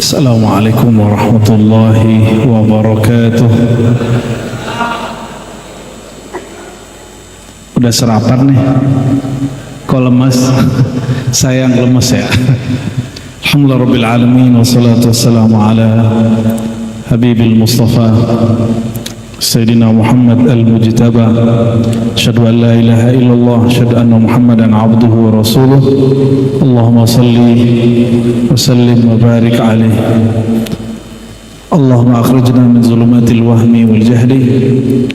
Assalamualaikum warahmatullahi wabarakatuh. Udah sarapan nih? Kok lemas? Sayang lemas ya. Alhamdulillah Rabbil Alamin. Wassalatu wassalamu ala Habibil Mustafa Sayyidina Muhammad al-Mujtaba. Asyhadu an la ilaha illallah, asyhadu anna Muhammadan abduhu wa rasuluh. Allahumma salli wa sallim wa barik alaihi. Allahumma akhrijna min zulumatil wahmi wal jahli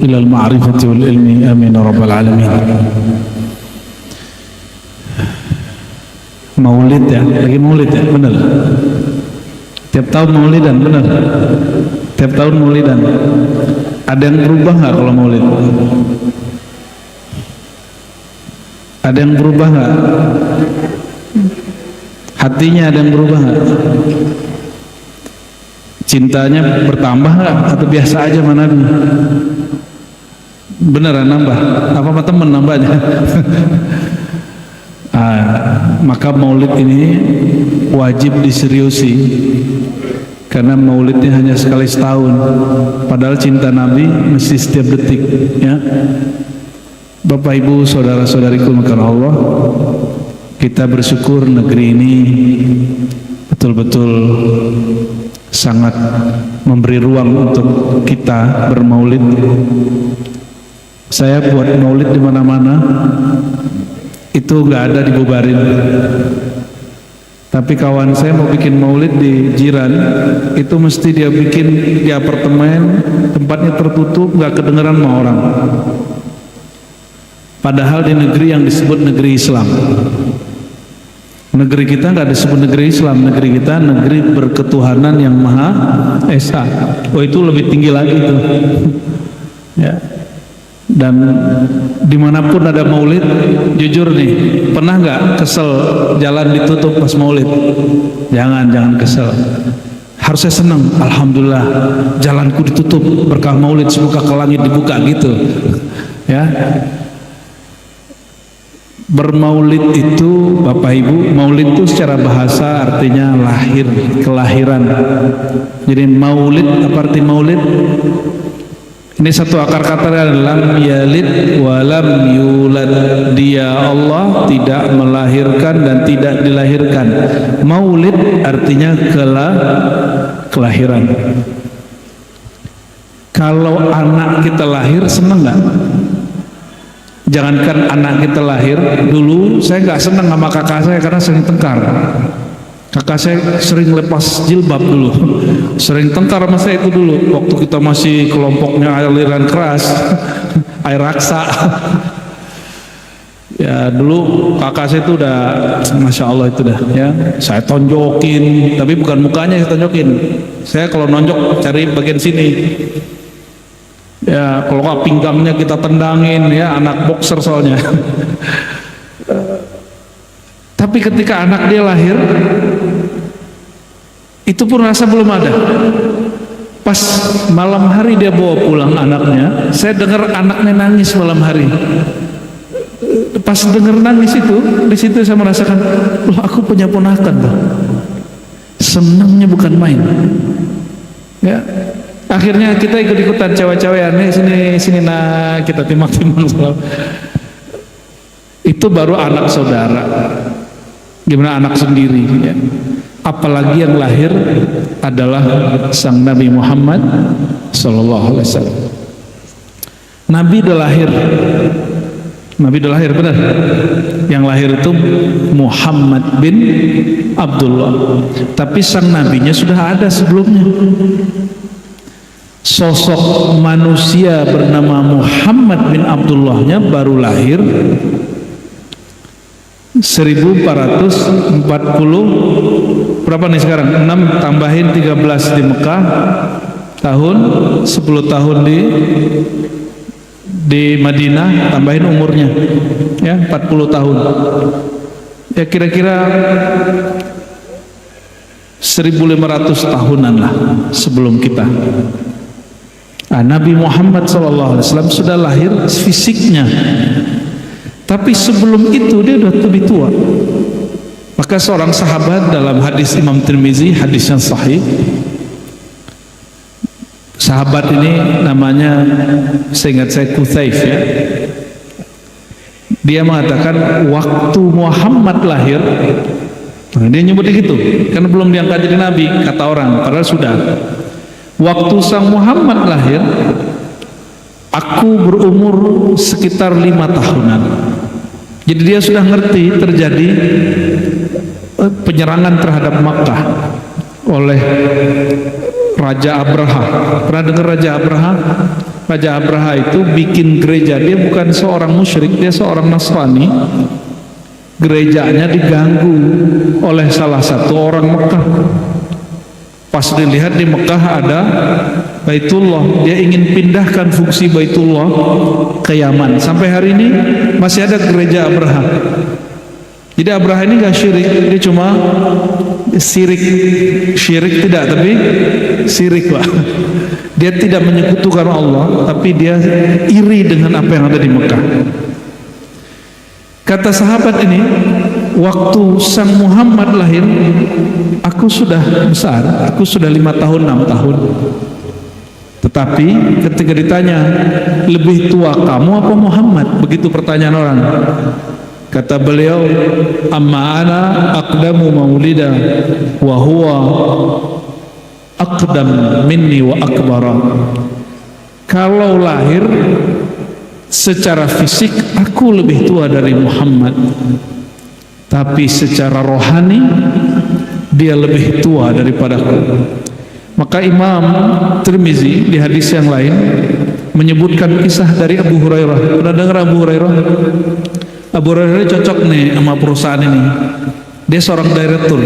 ila al-ma'rifati wal ilmi, amin ya rabbal alamin. Maulid ya, lagi maulid ya, benar. Tiap tahun maulidan, benar. Tiap tahun maulidan. Ada yang berubah nggak kalau maulid? Ada yang berubah nggak? Hatinya ada yang berubah nggak? Cintanya bertambah nggak? Atau biasa aja mana? Beneran nambah? Apa sama temen nambahnya? Maka maulid ini wajib diseriusi. Karena maulidnya hanya sekali setahun, padahal cinta Nabi mesti setiap detik ya. Bapak Ibu saudara-saudariku maka Allah, kita bersyukur negeri ini betul-betul sangat memberi ruang untuk kita bermaulid. Saya buat maulid di mana-mana itu nggak ada dibubarin. Tapi kawan saya mau bikin maulid di jiran, itu mesti dia bikin di apartemen, tempatnya tertutup, nggak kedengeran sama orang. Padahal di negeri yang disebut negeri Islam. Negeri kita nggak disebut negeri Islam, negeri kita negeri berketuhanan yang Maha Esa. Oh, itu lebih tinggi lagi tuh. Ya. Dan dimanapun ada maulid, jujur nih, pernah nggak kesel jalan ditutup pas maulid? Jangan kesel. Harusnya senang. Alhamdulillah, jalanku ditutup berkah maulid, semoga ke langit dibuka gitu. Ya. Bermaulid itu, Bapak Ibu, maulid itu secara bahasa artinya lahir, kelahiran. Jadi maulid, apa arti maulid? Ini satu akar kata adalah lam yalid wa lam yulad. Dia Allah tidak melahirkan dan tidak dilahirkan. Maulid artinya kelahiran. Kalau anak kita lahir senang nggak? Jangankan anak kita lahir, dulu saya nggak senang sama kakak saya karena sering tengkar. Kakak saya sering lepas jilbab dulu, sering tengkar sama saya itu dulu, waktu kita masih kelompoknya aliran keras, air raksa. Ya dulu kakak saya itu udah, masya Allah itu dah, ya saya tonjokin, tapi bukan mukanya saya tonjokin. Saya kalau nonjok cari bagian sini. Ya kalau nggak pinggangnya kita tendangin, ya anak boxer soalnya. Tapi ketika anak dia lahir, itu pun rasa belum ada. Pas malam hari dia bawa pulang anaknya, saya dengar anaknya nangis malam hari. Pas dengar nangis itu, di situ saya merasakan, loh aku punya ponakan tuh. Senangnya bukan main. Ya, akhirnya kita ikut-ikutan cewek-cewekan, sini nah kita timang-timang. Itu baru anak saudara. Gimana anak sendiri ya. Apalagi yang lahir adalah sang Nabi Muhammad sallallahu alaihi wasallam. Nabi udah lahir benar. Yang lahir itu Muhammad bin Abdullah. Tapi sang nabinya sudah ada sebelumnya. Sosok manusia bernama Muhammad bin Abdullahnya baru lahir 1440 berapa nih sekarang? 6 tambahin 13 di Mekah, tahun 10 tahun di Madinah, tambahin umurnya ya 40 tahun. Ya kira-kira 1500 tahunan lah sebelum kita. Nabi Muhammad SAW sudah lahir fisiknya, tapi sebelum itu dia udah lebih tua. Maka seorang sahabat dalam hadis Imam Tirmizi, hadis yang sahih, sahabat ini namanya, seingat saya, Kutsaif ya. Dia mengatakan waktu Muhammad lahir, nah, dia nyebut gitu, karena belum diangkat jadi nabi kata orang, padahal sudah. Waktu sang Muhammad lahir, aku berumur sekitar 5 tahunan. Jadi dia sudah ngerti terjadi penyerangan terhadap Makkah oleh Raja Abraha. Pernah dengar Raja Abraha? Raja Abraha itu bikin gereja. Dia bukan seorang musyrik, dia seorang Nasrani. Gerejanya diganggu oleh salah satu orang Mekah. Pas dilihat di Mekah ada Baitullah, dia ingin pindahkan fungsi Baitullah ke Yaman. Sampai hari ini masih ada gereja Abraha. Jadi Abraha ini gak syirik, dia cuma syirik tidak, tapi sirik lah. Dia tidak menyekutukan Allah, tapi dia iri dengan apa yang ada di Mekah. Kata sahabat ini, waktu sang Muhammad lahir, aku sudah besar, aku sudah 5 tahun, 6 tahun. Tetapi ketika ditanya, lebih tua kamu apa Muhammad? Begitu pertanyaan orang. Kata beliau, amma ana aqdamu maulida wa huwa aqdam minni wa akbara. Kalau lahir secara fisik aku lebih tua dari Muhammad, tapi secara rohani dia lebih tua daripadaku. Maka Imam Tirmizi di hadis yang lain menyebutkan kisah dari Abu Hurairah. Pernah dengar Abu Hurairah? Abu Hurairah cocok nih sama perusahaan ini. Dia seorang direktur,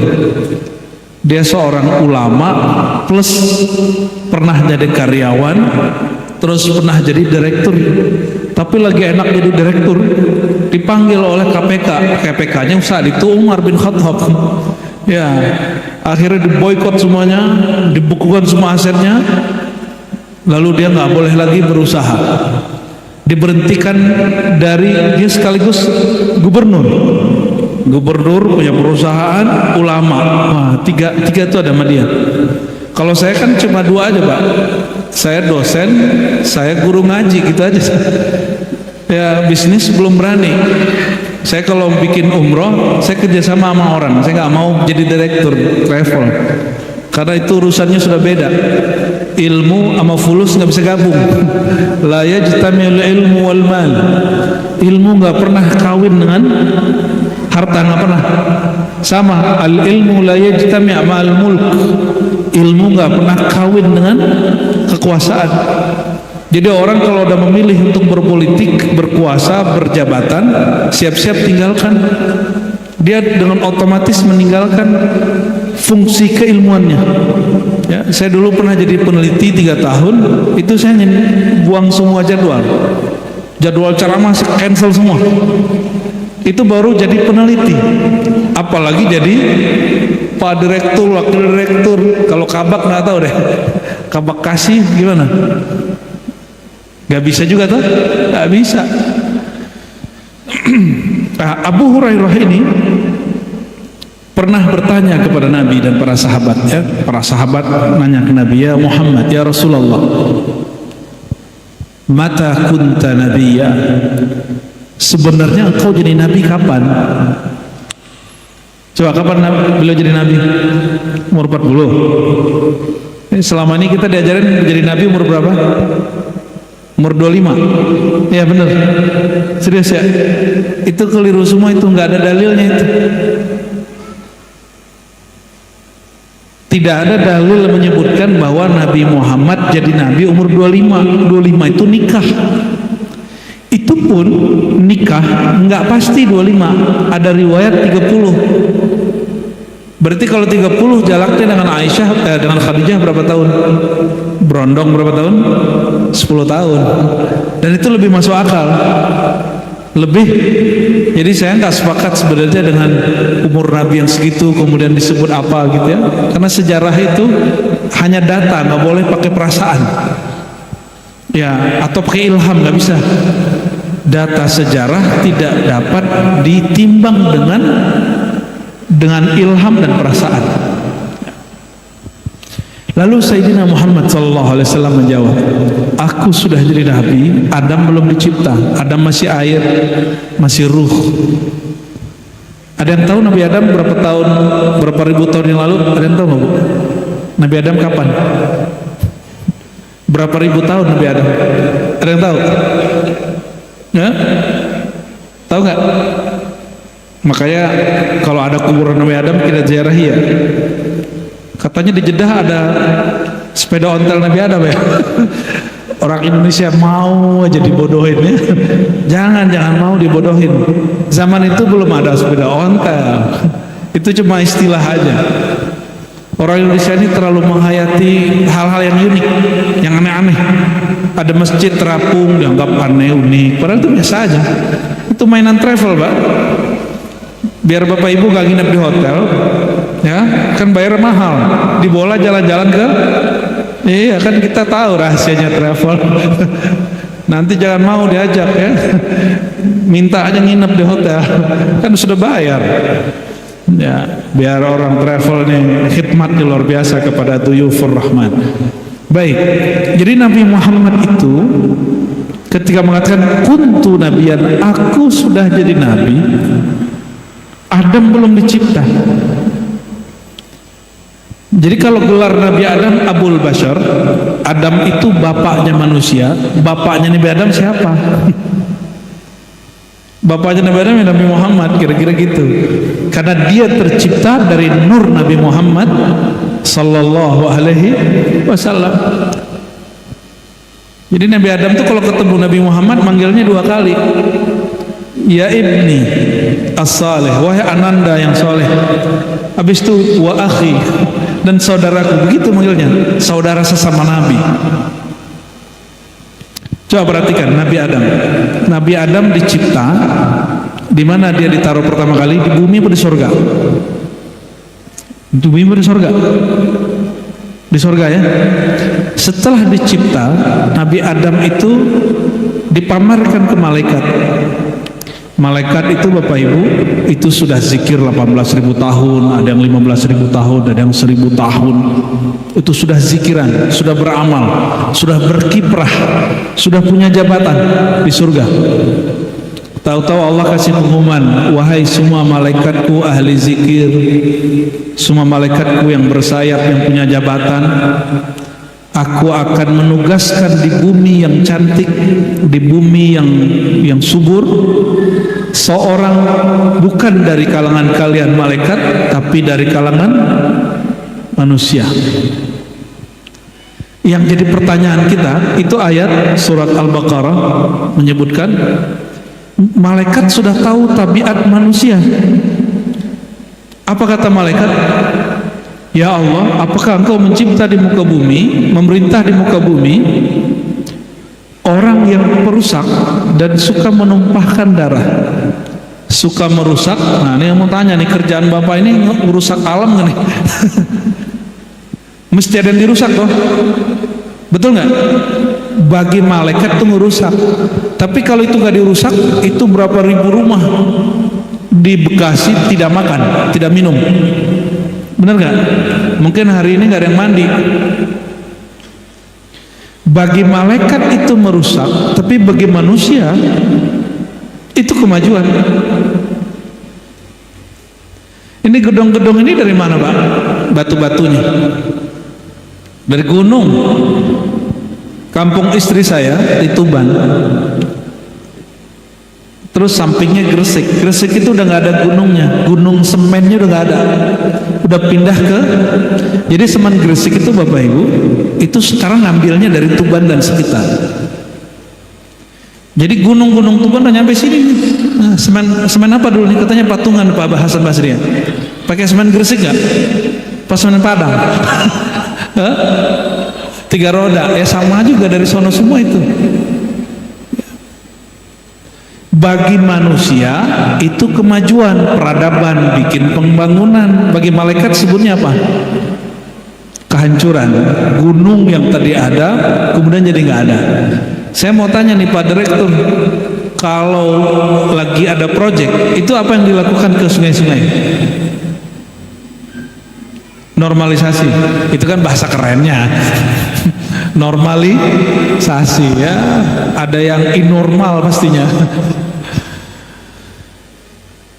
dia seorang ulama plus pernah jadi karyawan, terus pernah jadi direktur. Tapi lagi enak jadi direktur, dipanggil oleh KPK. KPK-nya saat itu Umar bin Khattab. Ya, akhirnya diboikot semuanya, dibukukan semua asetnya, lalu dia nggak boleh lagi berusaha. Diberhentikan dari, dia sekaligus gubernur punya perusahaan, ulama. Wah, tiga itu ada sama dia. Kalau saya kan cuma 2 aja Pak, saya dosen, saya guru ngaji, gitu aja. Ya bisnis belum berani. Saya kalau bikin umroh, saya kerjasama sama orang, saya nggak mau jadi direktur travel, karena itu urusannya sudah beda. Ilmu sama fulus nggak bisa gabung. La yajtami'ul ilmu wal mal. Ilmu nggak pernah kawin dengan harta, nggak pernah. Sama, al ilmu la yajtami' ma'al mulk. Ilmu nggak pernah kawin dengan kekuasaan. Jadi orang kalau udah memilih untuk berpolitik, berkuasa, berjabatan, siap-siap tinggalkan. Dia dengan otomatis meninggalkan fungsi keilmuannya. Ya, saya dulu pernah jadi peneliti 3 tahun, itu saya buang semua jadwal ceramah cancel semua. Itu baru jadi peneliti, apalagi jadi Pak Direktur, Wakil Direktur. Kalau kabak nggak tahu deh, kabak kasih gimana? Gak bisa juga tuh, gak bisa. Abu Hurairah ini pernah bertanya kepada Nabi dan para sahabat. Ya, para sahabat nanya ke Nabi, ya Muhammad, ya Rasulullah, mata kunta nabiyya, sebenarnya engkau jadi nabi kapan? Coba kapan beliau jadi nabi? Umur 40. Selama ini kita diajarin jadi nabi umur berapa? Umur 25. Ya benar, serius ya, itu keliru semua, itu nggak ada dalilnya itu. Tidak ada dalil menyebutkan bahwa Nabi Muhammad jadi nabi umur 25. 25 itu nikah. Itu pun nikah nggak pasti 25, ada riwayat 30. Berarti kalau 30 jalaknya dengan Aisyah, dengan Khadijah berapa tahun? Berondong berapa tahun? 10 tahun. Dan itu lebih masuk akal, lebih. Jadi saya nggak sepakat sebenarnya dengan umur Nabi yang segitu kemudian disebut apa gitu ya, karena sejarah itu hanya data, nggak boleh pakai perasaan ya, atau pakai ilham, nggak bisa. Data sejarah tidak dapat ditimbang dengan dengan ilham dan perasaan. Lalu Sayyidina Muhammad sallallahu alaihi wasallam menjawab, aku sudah jadi nabi, Adam belum dicipta. Adam masih air, masih ruh. Ada yang tahu Nabi Adam berapa ribu tahun yang lalu? Ada yang tahu nggak, Bu? Nabi Adam kapan? Berapa ribu tahun Nabi Adam? Ada yang tahu? Ya? Tahu nggak? Makanya kalau ada kuburan Nabi Adam kita ziarahi ya. Katanya di Jeddah ada sepeda ontel Nabi Adam ya. Orang Indonesia mau aja dibodohin ya. Jangan mau dibodohin. Zaman itu belum ada sepeda ontel. Itu cuma istilah aja. Orang Indonesia ini terlalu menghayati hal-hal yang unik, yang aneh-aneh. Ada masjid terapung dianggap aneh, unik. Padahal itu biasa aja. Itu mainan travel, Pak. Biar Bapak Ibu gak nginep di hotel, ya kan bayar mahal, dibola jalan-jalan ke, iya kan kita tahu rahasianya travel. Nanti jangan mau diajak ya, minta aja nginep di hotel, kan sudah bayar. Ya biar orang travel nih khidmatnya luar biasa kepada Duyufur Rahman. Baik, jadi Nabi Muhammad itu ketika mengatakan kuntu nabiyan, aku sudah jadi nabi, Adam belum dicipta. Jadi kalau gelar Nabi Adam Abul Bashar, Adam itu bapaknya manusia. Bapaknya Nabi Adam siapa? Bapaknya Nabi Adam ya Nabi Muhammad, kira-kira gitu. Karena dia tercipta dari nur Nabi Muhammad sallallahu alaihi wasallam. Jadi Nabi Adam tuh kalau ketemu Nabi Muhammad manggilnya dua kali. Ya ibni as-salih, wahai ananda yang soleh. Habis itu wa akhi, dan saudaraku. Begitu manggilnya, saudara sesama Nabi. Coba perhatikan Nabi Adam. Nabi Adam dicipta di mana dia ditaruh pertama kali, di bumi atau di surga? Di bumi atau di surga? Di surga ya. Setelah dicipta, Nabi Adam itu dipamerkan ke malaikat. Malaikat itu Bapak Ibu itu sudah zikir 18.000 tahun, ada yang 15.000 tahun, ada yang 1.000 tahun. Itu sudah zikiran, sudah beramal, sudah berkiprah, sudah punya jabatan di surga. Tahu-tahu Allah kasih pengumuman, wahai semua malaikatku ahli zikir, semua malaikatku yang bersayap, yang punya jabatan, aku akan menugaskan di bumi yang cantik, di bumi yang subur, seorang bukan dari kalangan kalian malaikat, tapi dari kalangan manusia. Yang jadi pertanyaan kita, itu ayat surat Al-Baqarah menyebutkan malaikat sudah tahu tabiat manusia. Apa kata malaikat? Ya Allah, apakah engkau mencipta di muka bumi, memerintah di muka bumi orang yang perusak dan suka menumpahkan darah, suka merusak? Nah ini yang mau tanya nih, kerjaan Bapak ini merusak alam gak nih? Mesti ada yang dirusak toh, betul nggak? Bagi malaikat itu merusak, tapi kalau itu nggak dirusak, itu berapa ribu rumah di Bekasi tidak makan, tidak minum. Benar nggak? Mungkin hari ini nggak ada yang mandi. Bagi malaikat itu merusak, tapi bagi manusia itu kemajuan. Ini gedung-gedung ini dari mana, Pak? Batu-batunya dari gunung. Kampung istri saya di Tuban, terus sampingnya Gresik. Gresik itu udah nggak ada gunungnya, gunung semennya udah nggak ada, udah pindah ke. Jadi semen Gresik itu Bapak Ibu itu sekarang ngambilnya dari Tuban dan sekitar. Jadi gunung-gunung Tuban udah nyampe sini. Nah, semen apa dulu nih? Katanya patungan Pak Hasan Basri ya. Pakai semen Gresik nggak? Pas semen Padang. 3 roda ya, sama juga dari sono semua itu. Bagi manusia itu kemajuan, peradaban, bikin pembangunan. Bagi malaikat sebutnya apa? Kehancuran. Gunung yang tadi ada kemudian jadi nggak ada. Saya mau tanya nih Pak Direktur, kalau lagi ada proyek itu apa yang dilakukan ke sungai-sungai? Normalisasi, itu kan bahasa kerennya. Normalisasi ya, ada yang inormal pastinya.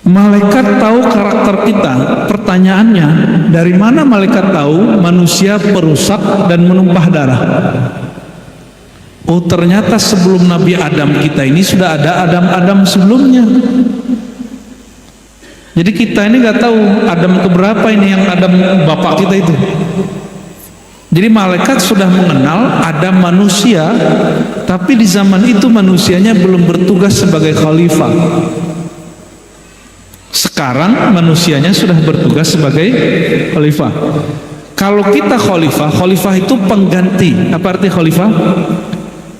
Malaikat tahu karakter kita. Pertanyaannya, dari mana malaikat tahu manusia perusak dan menumpah darah? Oh, ternyata sebelum Nabi Adam kita ini sudah ada Adam sebelumnya. Jadi kita ini nggak tahu Adam keberapa ini yang Adam bapak kita itu. Jadi malaikat sudah mengenal ada manusia, tapi di zaman itu manusianya belum bertugas sebagai khalifah. Sekarang manusianya sudah bertugas sebagai khalifah. Kalau kita khalifah itu pengganti. Apa arti khalifah?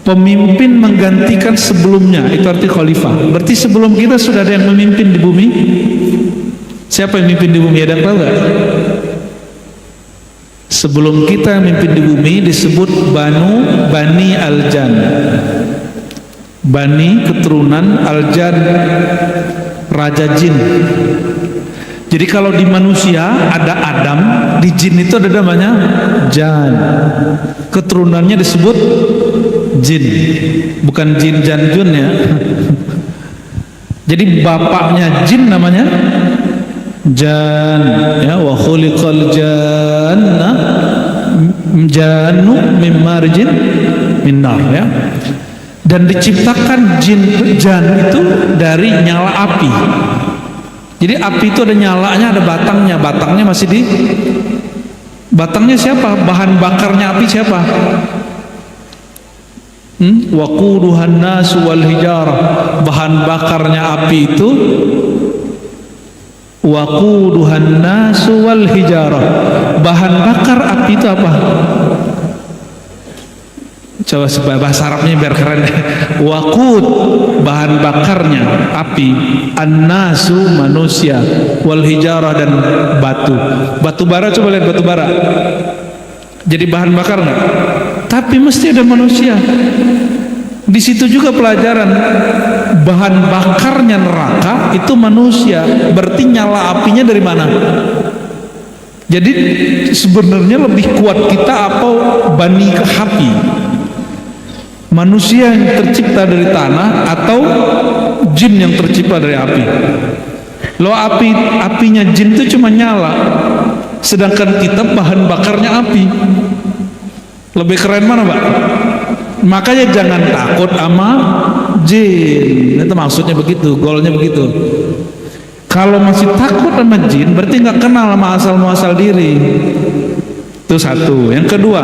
Pemimpin menggantikan sebelumnya, itu arti khalifah. Berarti sebelum kita sudah ada yang memimpin di bumi. Siapa yang memimpin di bumi? Ada yang tahu nggak? Sebelum kita memimpin di bumi disebut Bani Aljan. Bani keturunan Aljan, raja jin. Jadi kalau di manusia ada Adam, di jin itu ada namanya Jan. Keturunannya disebut jin, bukan jin Janjun ya. Jadi bapaknya jin namanya Jan ya, wa khuliqal janna jannu min marjin min nar ya. Dan diciptakan jan itu dari nyala api. Jadi api itu ada nyalanya, ada batangnya. Batangnya masih di batangnya siapa? Bahan bakarnya api siapa? Waquduhan nas wal hijarah. Bahan bakarnya api itu waquduhan nas wal hijarah. Bahan bakar api itu apa? Coba bahasa Arabnya biar keren. Waqud, bahan bakarnya api, annasu manusia, wal hijarah dan batu. Batu bara, coba lihat batu bara. Jadi bahan bakar nggak? Tapi mesti ada manusia. Di situ juga pelajaran bahan bakarnya neraka itu manusia. Berarti nyala apinya dari mana? Jadi sebenarnya lebih kuat kita apa bani ke api? Manusia yang tercipta dari tanah atau jin yang tercipta dari api? Lo apinya jin itu cuma nyala, sedangkan kita bahan bakarnya api. Lebih keren mana, Pak? Makanya jangan takut sama jin. Itu maksudnya begitu, goalnya begitu. Kalau masih takut sama jin, berarti nggak kenal sama asal muasal diri. Itu satu. Yang kedua,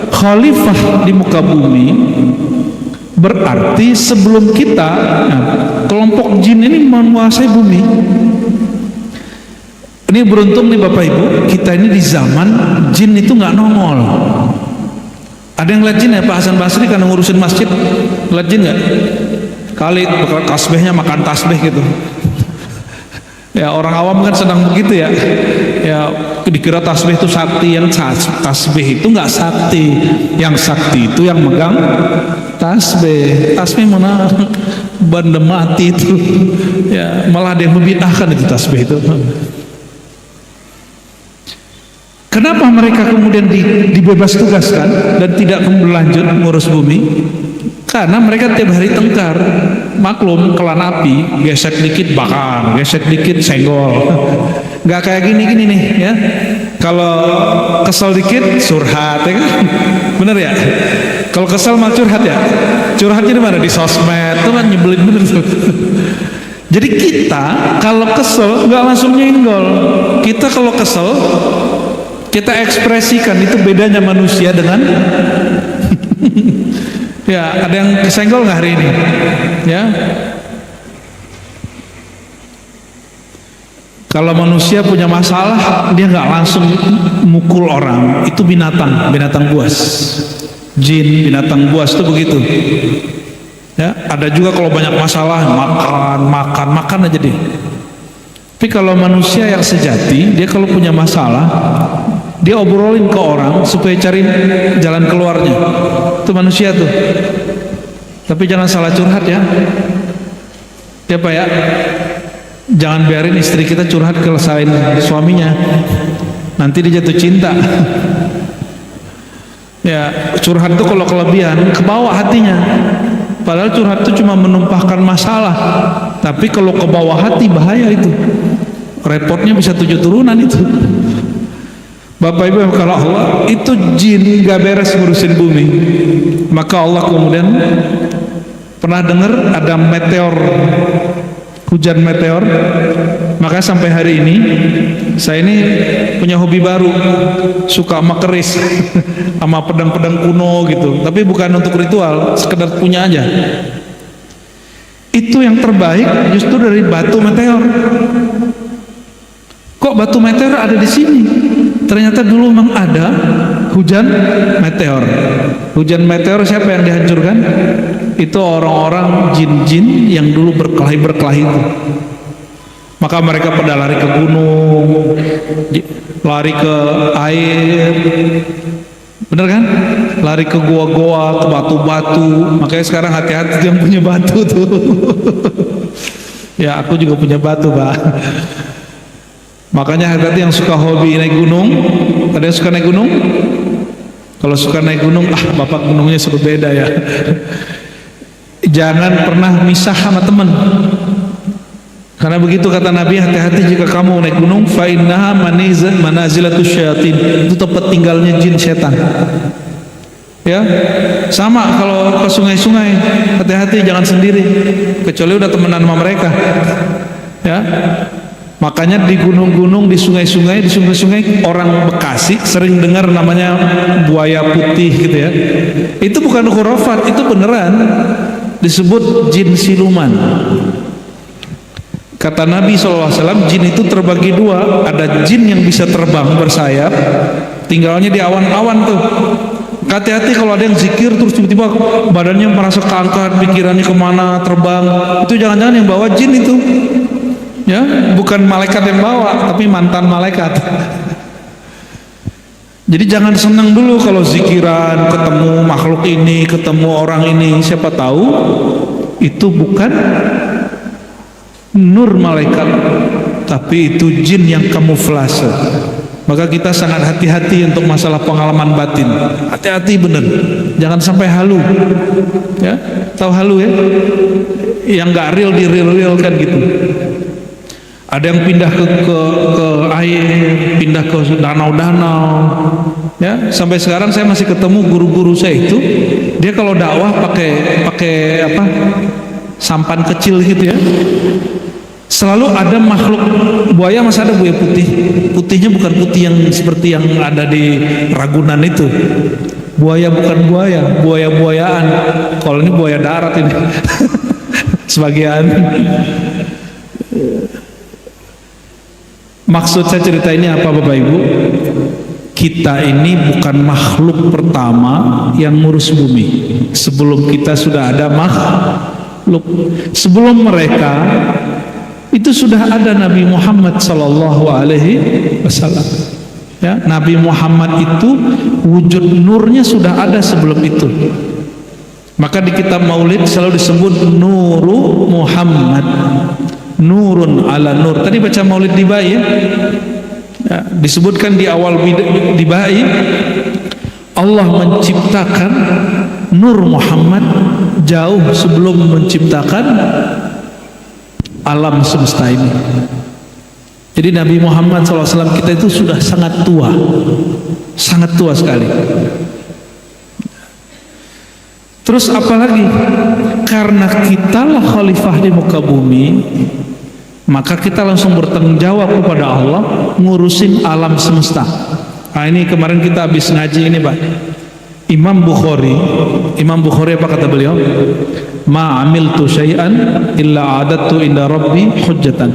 khalifah di muka bumi berarti sebelum kita, kelompok jin ini menguasai bumi. Ini beruntung nih Bapak Ibu, kita ini di zaman jin itu nggak nongol. Ada yang lihat jin ya? Pak Hasan Basri karena ngurusin masjid, lihat jin nggak? Kali tasbihnya makan tasbih gitu. Ya orang awam kan senang begitu ya. Ya dikira tasbih itu sakti, yang tasbih itu nggak sakti. Yang sakti itu yang megang tasbih. Tasbih mana benda mati itu. Ya malah ada yang membid'ahkan itu tasbih itu. Kenapa mereka kemudian dibebas tugaskan dan tidak berlanjut mengurus bumi? Karena mereka tiap hari tengkar. Maklum kelan api, gesek dikit bakar, gesek dikit senggol. Nggak kayak gini nih ya. Kalau kesel dikit curhat ya kan? Bener ya? Kalau kesel mah curhat ya? Curhatnya di mana? Di sosmed. Itu kan nyebelin bener tuh. Jadi kita kalau kesel nggak langsung nyenggol. Kita kalau kesel kita ekspresikan. Itu bedanya manusia dengan ya, ada yang kesenggol nggak hari ini? Ya, kalau manusia punya masalah, dia nggak langsung mukul orang. Itu binatang buas. Jin, binatang buas itu begitu. Ya, ada juga kalau banyak masalah makan aja deh. Tapi kalau manusia yang sejati, dia kalau punya masalah, dia obrolin ke orang supaya cari jalan keluarnya. Itu manusia tuh. Tapi jangan salah curhat ya. Ya Pak ya. Jangan biarin istri kita curhat ke selain suaminya. nanti dia jatuh cinta. Ya, curhat itu kalau kelebihan ke bawah hatinya. Padahal curhat itu cuma menumpahkan masalah, tapi kalau ke bawah hati bahaya itu. Repotnya bisa 7 turunan itu. Bapak Ibu, kalau Allah itu jin gak beres ngurusin bumi, maka Allah kemudian pernah dengar ada meteor, hujan meteor. Maka sampai hari ini saya ini punya hobi baru, suka sama keris sama pedang-pedang kuno gitu, tapi bukan untuk ritual, sekedar punya aja. Itu yang terbaik justru dari batu meteor. Kok batu meteor ada di sini? Ternyata dulu memang ada hujan meteor. Hujan meteor siapa yang dihancurkan? Itu orang-orang jin-jin yang dulu berkelahi itu. Maka mereka pada lari ke gunung, lari ke air, bener kan? Lari ke goa-goa, ke batu-batu. Makanya sekarang hati-hati yang punya batu tuh. Ya, aku juga punya batu, Pak. Makanya hati-hati yang suka hobi naik gunung. Ada yang suka naik gunung? Kalau suka naik gunung, bapak gunungnya suka beda ya. Jangan pernah misah sama teman. Karena begitu kata Nabi, hati-hati jika kamu naik gunung, fa innaha manazilatus syayatin. Itu tempat tinggalnya jin setan. Ya, sama kalau ke sungai-sungai, hati-hati jangan sendiri, kecuali udah temenan sama mereka. Ya. Makanya di gunung-gunung, di sungai-sungai, orang Bekasi sering dengar namanya buaya putih gitu ya. Itu bukan khurafat, itu beneran disebut jin siluman. Kata Nabi SAW, jin itu terbagi 2. Ada jin yang bisa terbang bersayap, tinggalnya di awan-awan tuh. Hati-hati kalau ada yang zikir terus tiba-tiba badannya merasa keangkat, pikirannya kemana, terbang. Itu jangan-jangan yang bawa jin itu. Ya, bukan malaikat yang bawa, tapi mantan malaikat. Jadi jangan senang dulu kalau zikiran, ketemu makhluk ini, ketemu orang ini. Siapa tahu itu bukan nur malaikat, tapi itu jin yang kamuflase. Maka kita sangat hati-hati untuk masalah pengalaman batin. Hati-hati bener, jangan sampai halu. Ya, tahu halu ya? Yang nggak real di real kan gitu. Ada yang pindah ke air, pindah ke danau-danau. Ya, sampai sekarang saya masih ketemu guru-guru saya itu. Dia kalau dakwah pakai apa? Sampan kecil gitu ya. Selalu ada makhluk buaya, masih ada buaya putih. Putihnya bukan putih yang seperti yang ada di Ragunan itu. Buaya bukan buaya, buaya-buayaan. Kalau ini buaya darat ini. Sebagian. Maksud saya cerita ini apa Bapak Ibu? Kita ini bukan makhluk pertama yang ngurus bumi. Sebelum kita sudah ada makhluk. Sebelum mereka itu sudah ada Nabi Muhammad Sallallahu Alaihi Wasallam. Ya, Nabi Muhammad itu wujud nurnya sudah ada sebelum itu. Maka di kitab Maulid selalu disebut Nuru Muhammad. Nurun ala nur. Tadi baca Maulid di Bai ya? Ya, disebutkan di awal di Bai Allah menciptakan Nur Muhammad jauh sebelum menciptakan alam semesta ini. Jadi Nabi Muhammad SAW kita itu sudah sangat tua sekali. Terus apalagi karena kitalah khalifah di muka bumi, maka kita langsung bertanggung jawab kepada Allah ngurusin alam semesta. Nah ini kemarin kita habis ngaji ini Pak, Imam Bukhari apa kata beliau? Ma amiltu syai'an illa adattu inda rabbi hujjatan.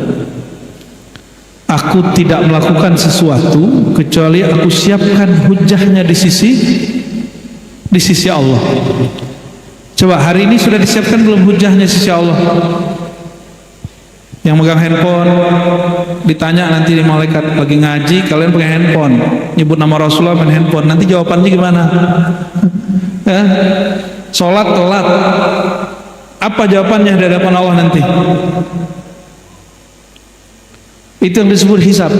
Aku tidak melakukan sesuatu kecuali aku siapkan hujahnya di sisi Allah. Coba hari ini sudah disiapkan belum hujahnya sisi Allah? Yang megang handphone ditanya nanti di malaikat lagi ngaji, kalian pakai handphone, nyebut nama Rasulullah main handphone, nanti jawabannya gimana? Ya? Sholat telat, apa jawabannya di hadapan Allah nanti? Itu yang disebut hisab.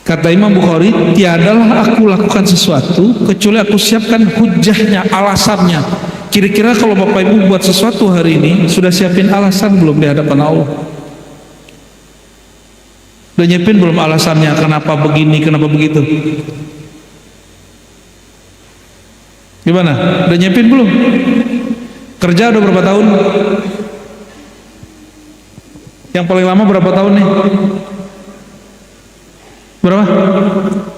Kata Imam Bukhari, tiadalah aku lakukan sesuatu kecuali aku siapkan hujahnya, alasannya. Kira-kira kalau Bapak Ibu buat sesuatu hari ini, sudah siapin alasan belum di hadapan Allah? Udah nyiapin belum alasannya, kenapa begini, kenapa begitu? Gimana? Udah nyiapin belum? Kerja udah berapa tahun? Yang paling lama berapa tahun nih? Berapa?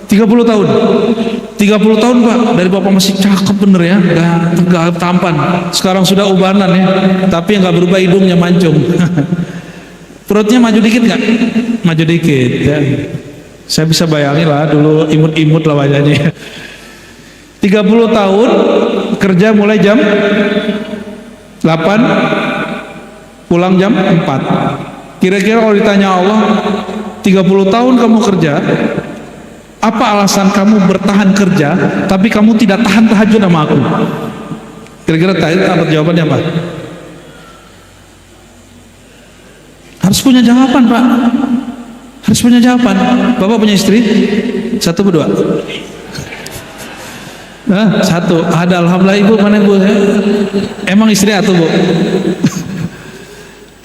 30 tahun. 30 tahun Pak, dari Bapak masih cakep bener ya, gak tampan. Sekarang sudah ubanan ya, tapi yang gak berubah hidungnya mancung. Perutnya maju dikit gak? Maju dikit ya. Saya bisa bayangin lah dulu imut-imut lah wajahnya. 30 tahun kerja mulai jam 8, pulang jam 4. Kira-kira kalau ditanya Allah, 30 tahun kamu kerja, apa alasan kamu bertahan kerja tapi kamu tidak tahan tahajud sama aku? Kira-kira apa jawabannya Pak? Harus punya jawaban Pak, harus punya jawaban. Bapak punya istri? Satu berdua? Nah, satu. Ada, alhamdulillah. Ibu mana Bu? Emang istri atau Bu?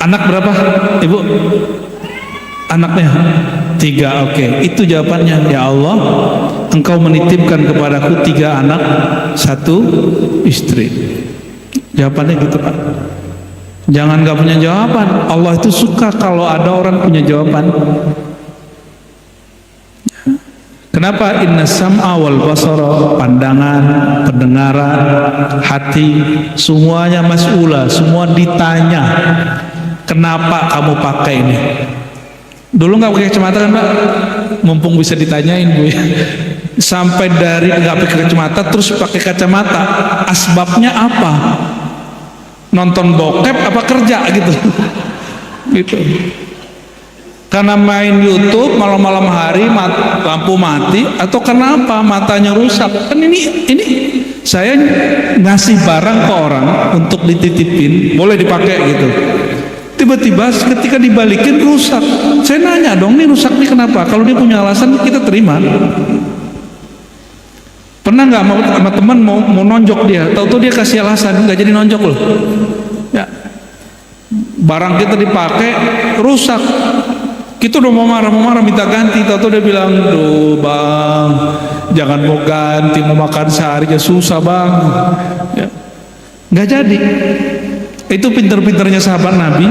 Anak berapa Ibu? Anaknya 3. Oke, itu jawabannya. Ya Allah, Engkau menitipkan kepadaku 3 anak, 1 istri. Jawabannya gitu Pak. Jangan gak punya jawaban. Allah itu suka kalau ada orang punya jawaban. Kenapa? Inna sam'a wal basara, pandangan, pendengaran, hati, semuanya mas'ula, semua ditanya. Kenapa kamu pakai ini? Dulu nggak pakai kacamata kan Pak? Mumpung bisa ditanyain Bu ya. Sampai dari nggak pakai kacamata terus pakai kacamata, asbabnya apa? Nonton bokep apa kerja gitu? Gitu. Karena main YouTube malam-malam hari, lampu mati, atau kenapa matanya rusak? Kan ini saya ngasih barang ke orang untuk dititipin, boleh dipakai gitu. Tiba-tiba ketika dibalikin rusak. Saya nanya dong, ini rusak nih kenapa? Kalau dia punya alasan kita terima. Pernah nggak sama teman mau nonjok dia, tahu-tahu dia kasih alasan, nggak jadi nonjok loh. Ya, barang kita dipakai rusak. Kita udah mau marah minta ganti, tahu-tahu dia bilang, "Duh Bang, jangan mau ganti, mau makan sehari aja susah Bang." Ya, nggak jadi. Itu pinter-pinternya sahabat Nabi.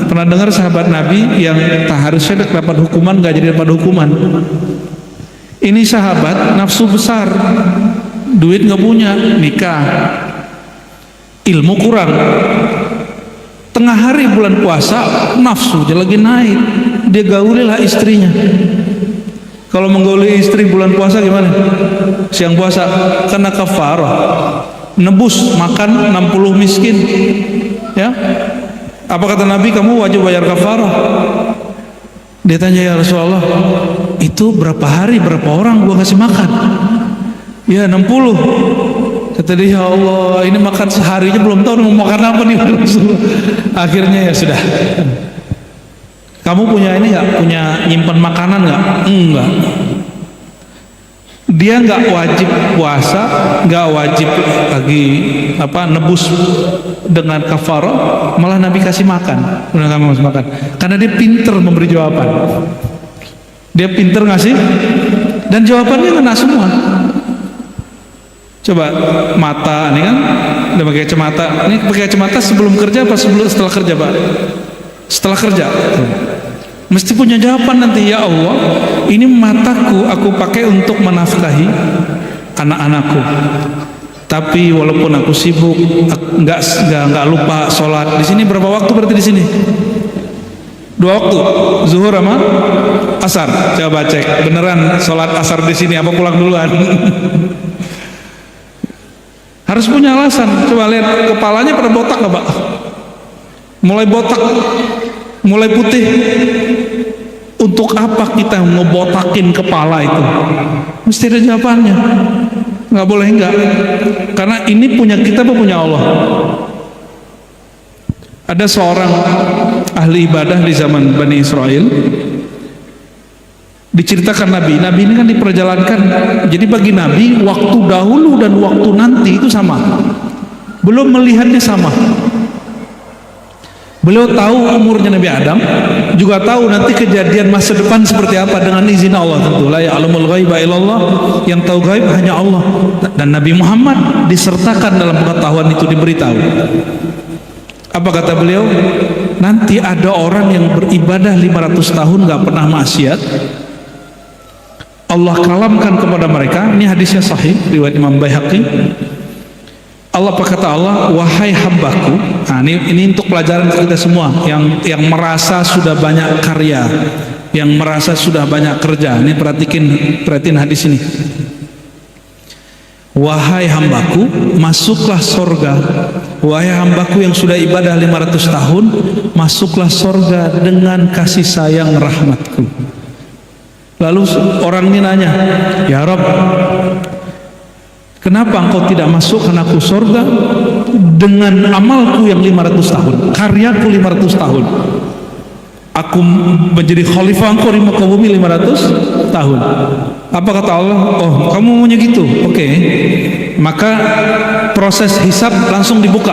Pernah dengar sahabat Nabi yang harusnya dapat hukuman nggak jadi dapat hukuman? Ini sahabat nafsu besar, duit nggak punya, nikah, ilmu kurang. Tengah hari bulan puasa, nafsu dia lagi naik, dia gaulilah istrinya. Kalau menggauli istri bulan puasa gimana? Siang puasa, karena kafarah, nebus makan 60 miskin. Ya, apa kata Nabi? Kamu wajib bayar kafarah. Dia tanya, ya Rasulullah, itu berapa hari, berapa orang gua kasih makan? Ya 60. Kata dia, ya Allah, ini makan seharinya belum tahu mau makan apa nih Rasulullah. Akhirnya ya sudah. Kamu punya ini nggak? Punya nyimpan makanan nggak? Enggak. Dia nggak wajib puasa, nggak wajib lagi nebus dengan kafarah, malah Nabi kasih makan, udah nggak mau makan, karena dia pinter memberi jawaban, dia pinter ngasih, dan jawabannya kena semua. Coba mata, ini kan udah pakai kacamata, ini pakai kacamata sebelum kerja apa setelah kerja Pak? Setelah kerja. Mesti punya jawaban nanti, ya Allah, ini mataku aku pakai untuk menafkahi anak-anakku. Tapi walaupun aku sibuk, nggak lupa sholat. Di sini berapa waktu berarti di sini? 2 waktu, zuhur sama asar. Coba cek beneran sholat asar di sini apa pulang duluan? Harus punya alasan. Coba lihat kepalanya pada botak nggak Pak? Mulai botak, mulai putih. Untuk apa kita ngebotakin kepala itu? Mesti ada jawabannya. Nggak boleh enggak. Karena ini punya kita apa punya Allah? Ada seorang ahli ibadah di zaman Bani Israel. Diceritakan Nabi ini kan diperjalankan. Jadi bagi Nabi waktu dahulu dan waktu nanti itu sama. Belum melihatnya sama. Beliau tahu umurnya Nabi Adam, juga tahu nanti kejadian masa depan seperti apa dengan izin Allah tentu. La ya'lamul ghaiba illallah, yang tahu gaib hanya Allah. Dan Nabi Muhammad disertakan dalam pengetahuan itu, diberitahu. Apa kata beliau? Nanti ada orang yang beribadah 500 tahun gak pernah maksiat. Allah kalamkan kepada mereka. Ini hadisnya sahih riwayat Imam Baihaqi. Allah berkata, Allah, wahai hambaku. Nah, ini untuk pelajaran kita semua yang merasa sudah banyak karya, yang merasa sudah banyak kerja. Ini perhatiin hadis ini. Wahai hambaku, masuklah sorga. Wahai hambaku yang sudah ibadah 500 tahun, masuklah sorga dengan kasih sayang rahmatku. Lalu orang ini nanya, ya Rabb, kenapa engkau tidak masukkan aku surga dengan amalku yang 500 tahun, karyaku 500 tahun? Aku menjadi khalifah engkau di muka bumi 500 tahun. Apa kata Allah? Oh, kamu maunya gitu? Oke. Maka proses hisab langsung dibuka.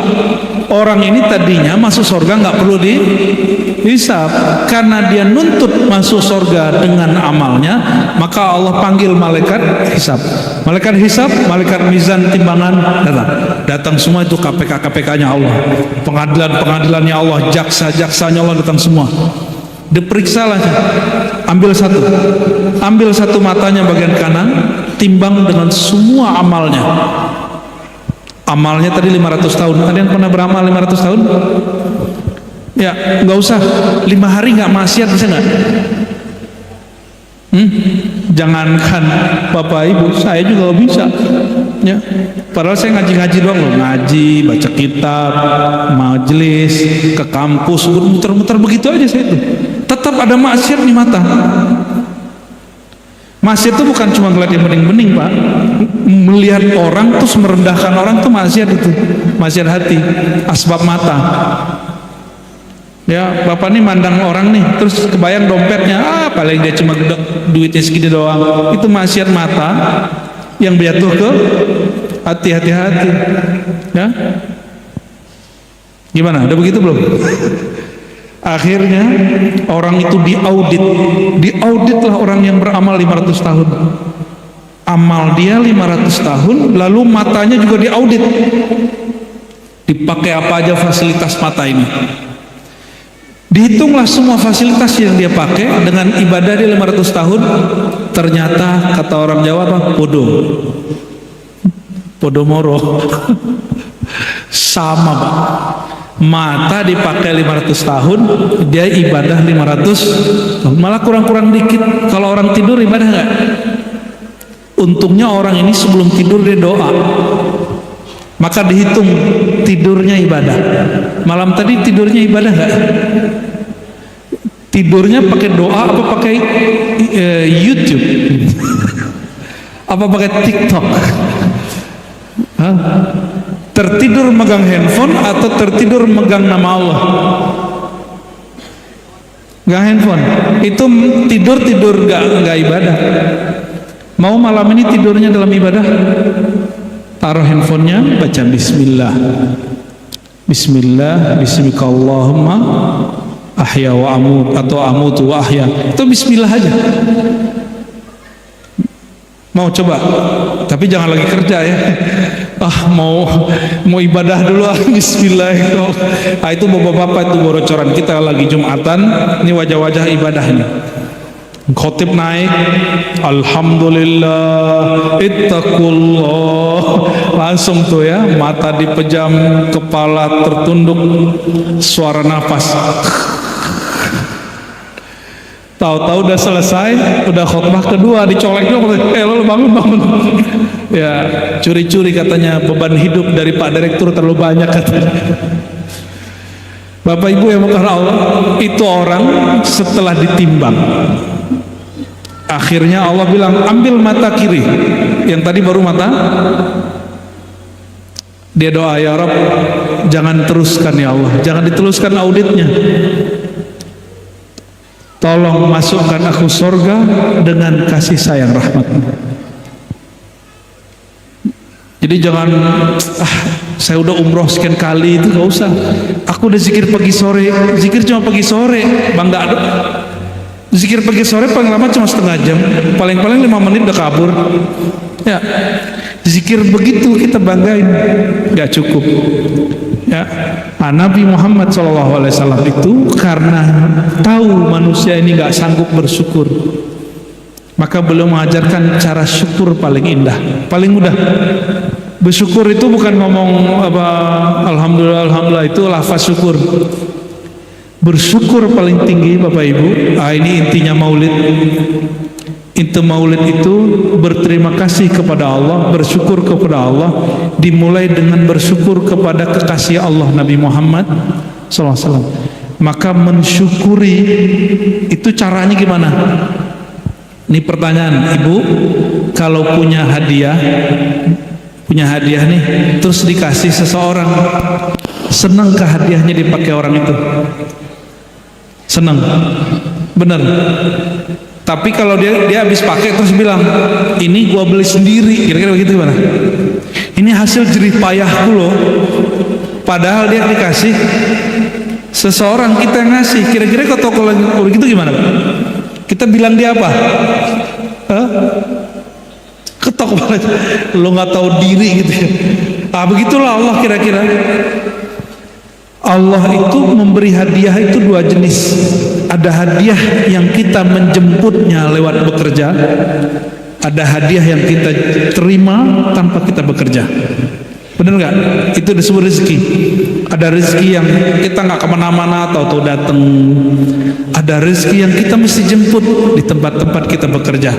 Orang ini tadinya masuk surga nggak perlu dihisab, karena dia nuntut masuk surga dengan amalnya, maka Allah panggil malaikat hisab. Malaikat hisab, malaikat mizan timbangan datang semua, itu KPK-KPK-nya Allah, pengadilan-pengadilannya Allah, jaksa-jaksanya Allah datang semua. Diperiksa lah, ambil satu matanya bagian kanan, timbang dengan semua amalnya. Amalnya tadi 500 tahun. Ada yang pernah beramal 500 tahun? Ya, nggak usah 5 hari nggak maksiat, bisa nggak? Jangankan Bapak Ibu, saya juga nggak bisa. Ya, padahal saya ngaji-ngaji doang loh, ngaji, baca kitab, majelis, ke kampus, muter-muter begitu aja saya itu. Tetap ada maksiat di mata. Maksiat itu bukan cuma ngeliat yang bening-bening, Pak. Melihat orang terus merendahkan orang tuh maksiat itu, maksiat hati, asbab mata. Ya, Bapak nih mandang orang nih, terus kebayang dompetnya, paling dia cuma duitnya segini doang. Itu maksiat mata yang jatuh ke hati-hati. Ya, gimana? Udah begitu belum? Akhirnya orang itu diauditlah orang yang beramal 500 tahun. Amal dia 500 tahun, lalu matanya juga diaudit. Dipakai apa aja fasilitas mata ini. Dihitunglah semua fasilitas yang dia pakai dengan ibadah dia 500 tahun. Ternyata kata orang Jawa apa? Podomoro. Sama, Pak. Mata dipakai 500 tahun, dia ibadah 500 tahun. Malah kurang-kurang dikit. Kalau orang tidur ibadah nggak? Untungnya orang ini sebelum tidur dia doa, maka dihitung tidurnya ibadah. Malam tadi tidurnya ibadah nggak? Tidurnya pakai doa apa pakai YouTube? Apa pakai TikTok? Hah? Tertidur megang handphone atau tertidur megang nama Allah? Gak handphone. Itu tidur gak ibadah. Mau malam ini tidurnya dalam ibadah? Taruh handphonenya, baca Bismillah. Bismillah, Bismikallahumma ahya wa amut, atau amutu wa ahya. Itu Bismillah aja. Mau coba? Tapi jangan lagi kerja ya. Mau ibadah dulu, Bismillah. Itu bapak-bapak, itu bocoran kita lagi Jumatan. Ini wajah-wajah ibadah ini. Khotib naik, Alhamdulillah, ittaqullah, langsung tuh ya, mata dipejam, kepala tertunduk, suara nafas. Tahu-tahu udah selesai, udah khutbah kedua, dicolek dulu, lo bangun. Ya, curi-curi katanya, beban hidup dari Pak Direktur terlalu banyak katanya. Bapak Ibu yang karena Allah, itu orang setelah ditimbang, akhirnya Allah bilang, ambil mata kiri. Yang tadi baru mata. Dia doa, ya Rabb, jangan teruskan ya Allah, jangan diteruskan auditnya. tolong masukkan aku surga dengan kasih sayang rahmat-Mu. Jadi jangan saya udah umroh sekian kali, itu gak usah. Aku udah zikir pagi sore, zikir cuma pagi sore, bangga. Zikir pagi sore paling lama cuma setengah jam, paling-paling 5 menit udah kabur. Ya, zikir begitu kita banggain, gak cukup. Ya, Nabi Muhammad SAW itu karena tahu manusia ini gak sanggup bersyukur, maka beliau mengajarkan cara syukur paling indah, paling mudah. Bersyukur itu bukan ngomong apa alhamdulillah, alhamdulillah, itu lafaz syukur. Bersyukur paling tinggi Bapak Ibu, ini intinya maulid. Inti maulid itu berterima kasih kepada Allah, bersyukur kepada Allah, dimulai dengan bersyukur kepada kekasih Allah Nabi Muhammad SAW. Maka mensyukuri itu caranya gimana? Ini pertanyaan, Ibu, kalau punya hadiah nih, terus dikasih seseorang, senangkah hadiahnya dipakai orang itu? Senang, benar. Tapi kalau dia habis pakai terus bilang, ini gua beli sendiri, kira-kira begitu gimana? Ini hasil jerih payahku loh. Padahal dia dikasih seseorang, kita yang ngasih. Kira-kira kalau begitu gimana, Pak? Kita bilang dia apa? Ketok banget, lo nggak tahu diri gitu ya. Begitulah Allah kira-kira. Allah itu memberi hadiah itu 2 jenis. Ada hadiah yang kita menjemputnya lewat bekerja, ada hadiah yang kita terima tanpa kita bekerja. Benar nggak? Itu disebut rezeki. Ada rezeki yang kita nggak kemana-mana, tahu-tahu datang. Ada rezeki yang kita mesti jemput di tempat-tempat kita bekerja.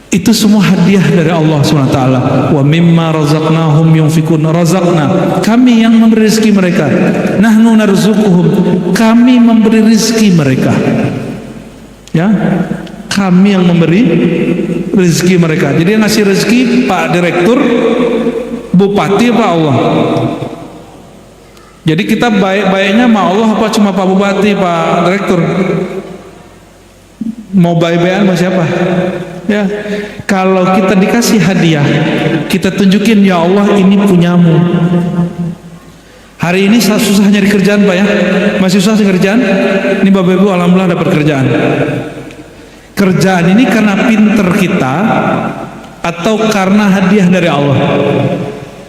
Itu semua hadiah dari Allah SWT. Wa mimma razaqnahum yunfikun. Razaqna, kami yang memberi rezeki mereka. Nahnu narzuquhum, kami memberi rezeki mereka. Ya, kami yang memberi rezeki mereka. Jadi yang ngasih rezeki Pak Direktur, Bupati, apa Allah? Jadi kita baik-baiknya sama Allah apa cuma Pak Bupati, Pak Direktur? Mau baik-baikan sama siapa? Ya, kalau kita dikasih hadiah, kita tunjukin, ya Allah ini punyamu. Hari ini susah nyari kerjaan Pak ya, masih susah nyari kerjaan. Ini Bapak Ibu alhamdulillah dapat kerjaan. Kerjaan ini karena pinter kita atau karena hadiah dari Allah?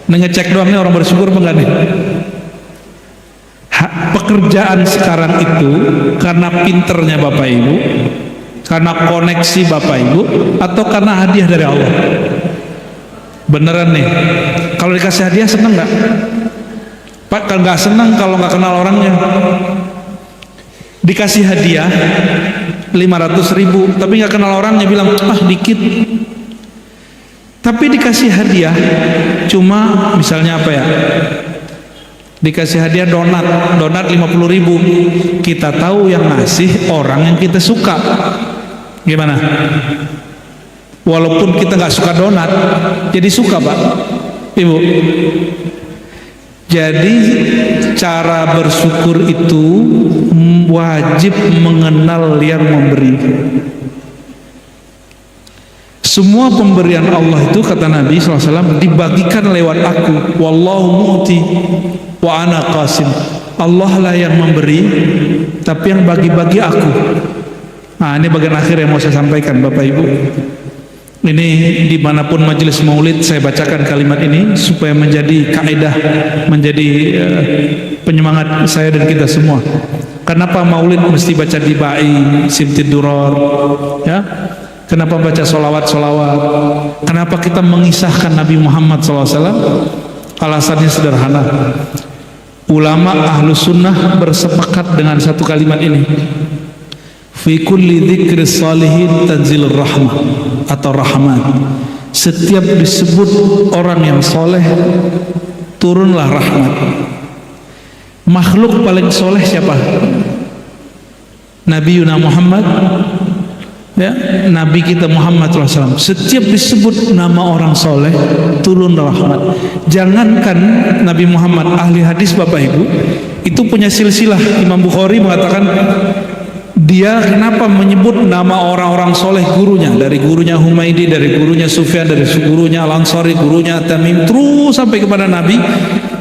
Ngecek doang nih orang bersyukur apa enggak nih? Pekerjaan sekarang itu karena pinternya Bapak Ibu, karena koneksi Bapak Ibu, atau karena hadiah dari Allah? Beneran nih, kalau dikasih hadiah seneng nggak? Pak, kalau nggak seneng kalau nggak kenal orangnya. Dikasih hadiah 500.000 tapi nggak kenal orangnya, bilang dikit. Tapi dikasih hadiah cuma misalnya apa ya, dikasih hadiah donat 50.000, kita tahu yang ngasih orang yang kita suka. Gimana? Walaupun kita nggak suka donat, jadi suka Pak Ibu. Jadi cara bersyukur itu wajib mengenal yang memberi. Semua pemberian Allah itu, kata Nabi SAW, dibagikan lewat aku. Wallahu mu'ti wa ana qasim. Allah lah yang memberi, tapi yang bagi-bagi aku. Nah, ini bagian akhir yang mau saya sampaikan Bapak Ibu. Ini dimanapun majelis maulid saya bacakan kalimat ini supaya menjadi kaidah, menjadi penyemangat saya dan kita semua. Kenapa maulid mesti baca dibai, simtid duror, ya? Kenapa baca solawat-solawat? Kenapa kita mengisahkan Nabi Muhammad SAW? Alasannya sederhana. Ulama ahlu sunnah bersepakat dengan satu kalimat ini. Fi kulli dzikri salihin tanzilur rahmah atau rahmat. Setiap disebut orang yang soleh, turunlah rahmat. Makhluk paling soleh siapa? Nabi Yuna Muhammad, ya, Nabi kita Muhammad SAW. Setiap disebut nama orang soleh, turun rahmat. Jangankan Nabi Muhammad, ahli hadis Bapak Ibu itu punya silsilah. Imam Bukhari mengatakan Dia kenapa menyebut nama orang-orang soleh gurunya, dari gurunya Humaidi, dari gurunya Sufyan, dari gurunya Al-Ansari, gurunya Tamim, terus sampai kepada Nabi,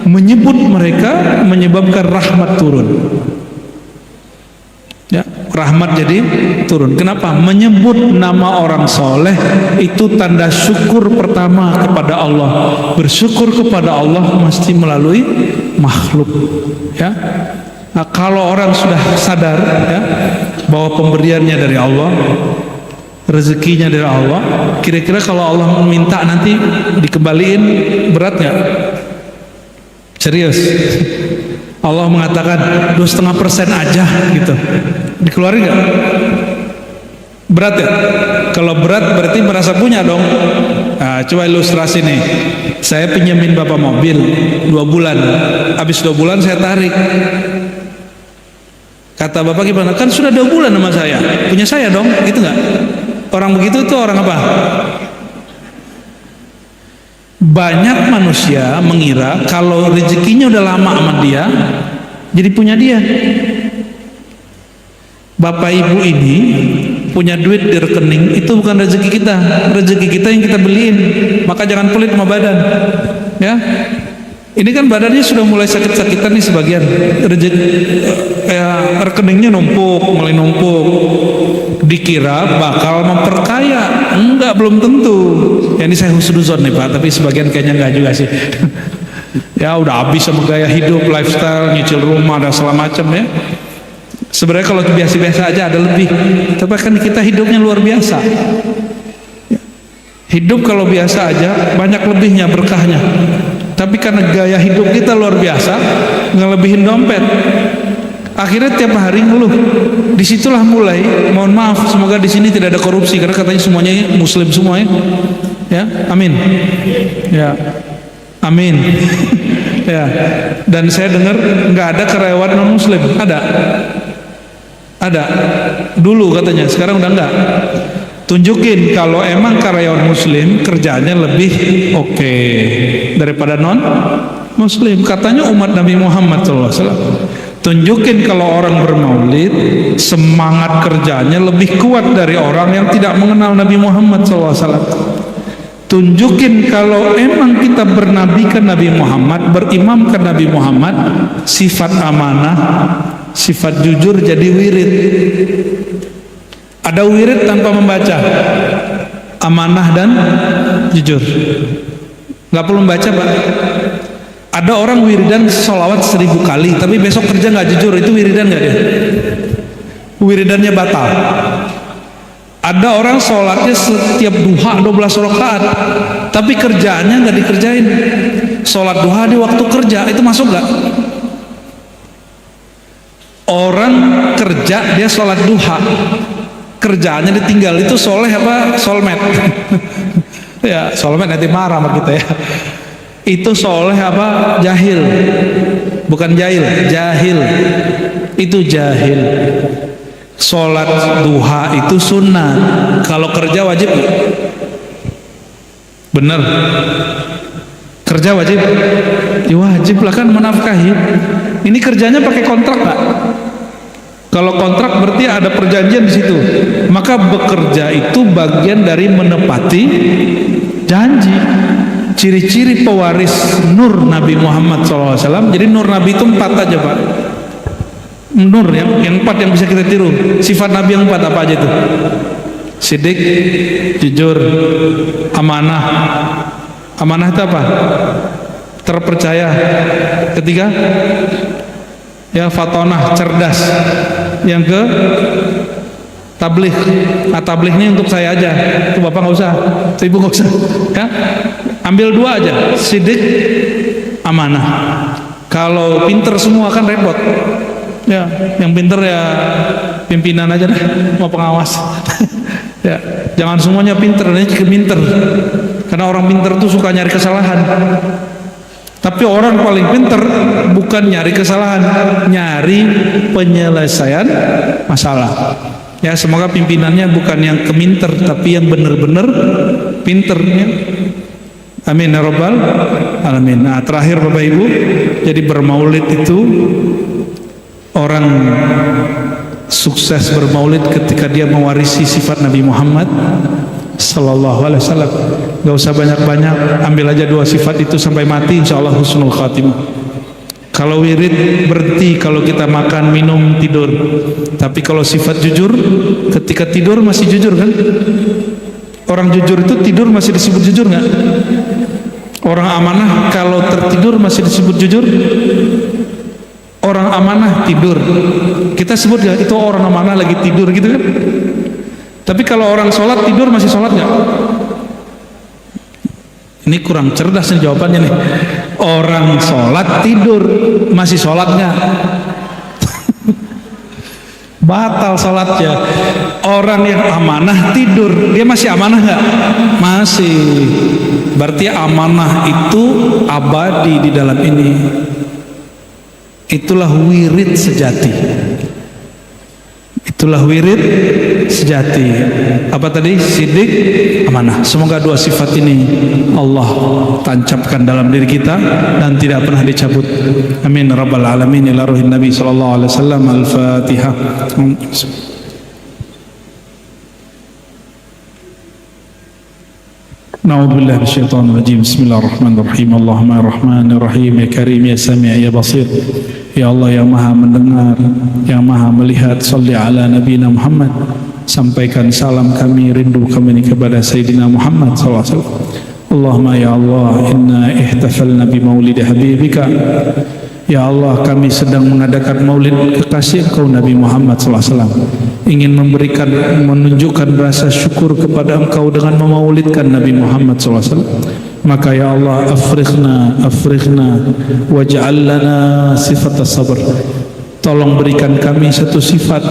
menyebut mereka menyebabkan rahmat turun. Ya, rahmat jadi turun. Kenapa? Menyebut nama orang soleh itu tanda syukur pertama kepada Allah. Bersyukur kepada Allah mesti melalui makhluk. Ya. Nah, kalau orang sudah sadar ya bahwa pemberiannya dari Allah, rezekinya dari Allah, kira-kira kalau Allah minta nanti dikembaliin berat nggak? Serius? Allah mengatakan 2,5% aja gitu, dikeluarin nggak? Berat ya? Kalau berat berarti merasa punya dong. Nah, coba ilustrasi nih, saya pinjemin bapak mobil 2 bulan, habis 2 bulan saya tarik. Kata bapak gimana? Kan sudah 2 bulan sama saya, punya saya dong, gitu nggak? Orang begitu tuh orang apa? Banyak manusia mengira kalau rezekinya udah lama sama dia, jadi punya dia. Bapak ibu ini punya duit di rekening, itu bukan rezeki kita. Rezeki kita yang kita beliin. Maka jangan pelit sama badan. Ya, ini kan badannya sudah mulai sakit-sakitan nih sebagian. Rekeningnya numpuk, mulai numpuk. Dikira bakal memperkaya, enggak, belum tentu. Ya, ini saya husnuzon nih Pak, tapi sebagian kayaknya enggak juga sih. Ya udah habis sama gaya hidup, lifestyle, nyicil rumah dan segala macam ya. Sebenarnya kalau biasa-biasa aja ada lebih, tapi kan kita hidupnya luar biasa. Hidup kalau biasa aja banyak lebihnya, berkahnya. Tapi karena gaya hidup kita luar biasa, ngelebihin dompet. Akhirnya tiap hari ngeluh. Disitulah mulai, mohon maaf, semoga di sini tidak ada korupsi karena katanya semuanya muslim semua ya. Ya, amin. Ya, amin. Ya, dan saya dengar nggak ada karyawan non muslim, ada dulu katanya, sekarang udah enggak. Tunjukin kalau emang karyawan muslim kerjanya lebih oke daripada non muslim, katanya umat Nabi Muhammad SAW. Tunjukin kalau orang bermaulid semangat kerjanya lebih kuat dari orang yang tidak mengenal Nabi Muhammad SAW. Tunjukin kalau emang kita bernabikan Nabi Muhammad, berimamkan Nabi Muhammad, sifat amanah, sifat jujur jadi wirid. Ada wirid tanpa membaca, amanah dan jujur, nggak perlu membaca Pak. Ada orang wiridan sholawat 1000 kali tapi besok kerja nggak jujur, itu wiridan nggak dia? Wiridannya batal. Ada orang sholatnya setiap duha 12 rakaat tapi kerjaannya nggak dikerjain. Sholat duha di waktu kerja itu masuk nggak? Orang kerja dia sholat duha, kerjaannya ditinggal, itu soleh apa solmet? Ya solmet nanti marah sama kita ya. Itu soleh apa jahil? Bukan jahil, jahil. Itu jahil. Sholat duha itu sunnah, kalau kerja wajib. Bener? Kerja wajib? Ya wajib lah, kan menafkahi. Ini kerjanya pakai kontrak Pak. Kalau kontrak berarti ada perjanjian di situ. Maka bekerja itu bagian dari menepati janji. Ciri-ciri pewaris nur Nabi Muhammad SAW. Jadi nur Nabi itu 4 aja Pak. Nur yang 4 yang bisa kita tiru. Sifat Nabi yang 4 apa aja itu? Sidik, jujur, amanah. Amanah itu apa? Terpercaya. Ketiga, ya fatonah, cerdas. Yang ke tabligh. Nah, tabligh ini untuk saya aja, itu bapak nggak usah, itu ibu nggak usah ya. Ambil 2 aja, sidik, amanah. Kalau pinter semua kan repot ya. Yang pinter ya pimpinan aja deh, mau pengawas. Ya, jangan semuanya pinter, ini pinter karena orang pinter tuh suka nyari kesalahan. Tapi orang paling pinter bukan nyari kesalahan, nyari penyelesaian masalah. Ya, semoga pimpinannya bukan yang keminter, tapi yang benar-benar pinter. Ya. Amin ya rabbal alamin. Nah, terakhir Bapak Ibu, jadi bermaulid itu orang sukses bermaulid ketika dia mewarisi sifat Nabi Muhammad sallallahu alaihi wasallam. Gak usah banyak-banyak, ambil aja 2 sifat itu sampai mati, insya Allah husnul khatimah. Kalau wirid berhenti kalau kita makan, minum, tidur. Tapi kalau sifat jujur, ketika tidur masih jujur kan? Orang jujur itu tidur masih disebut jujur nggak? Orang amanah kalau tertidur masih disebut jujur? Orang amanah tidur, kita sebut nggak itu orang amanah lagi tidur gitu kan? Tapi kalau orang sholat tidur masih sholat nggak? Ini kurang cerdas nih jawabannya nih. Orang sholat tidur masih sholat nggak? Batal sholatnya. Orang yang amanah tidur, dia masih amanah nggak? Masih. Berarti amanah itu abadi di dalam ini. Itulah wirid sejati. Itulah wirid sejati. Apa tadi? Sidik, amanah. Semoga 2 sifat ini Allah tancapkan dalam diri kita dan tidak pernah dicabut. Amin rabbal alamin. Ila ruhin Nabi sallallahu alaihi wasallam. Al-Fatihah. Na'udzubillahi minasyaitonir rajim. Bismillahirrahmanirrahim. Allahumma ya Rahman ya Rahim ya Karim ya Sami' ya Basir. Ya Allah yang Maha mendengar, yang Maha melihat. Shalli ala nabiyina Muhammad. Sampaikan salam kami, rindu kami ini kepada Sayyidina Muhammad sallallahu alaihi wasallam. Allahumma ya Allah, inna ihtafalna bi maulidi habibika. Ya Allah, kami sedang mengadakan maulid kekasih Engkau Nabi Muhammad SAW. Ingin memberikan, menunjukkan rasa syukur kepada Engkau dengan memaulidkan Nabi Muhammad SAW. Maka ya Allah, afrighna waj'al lana sifat as-sabr. Tolong berikan kami satu sifat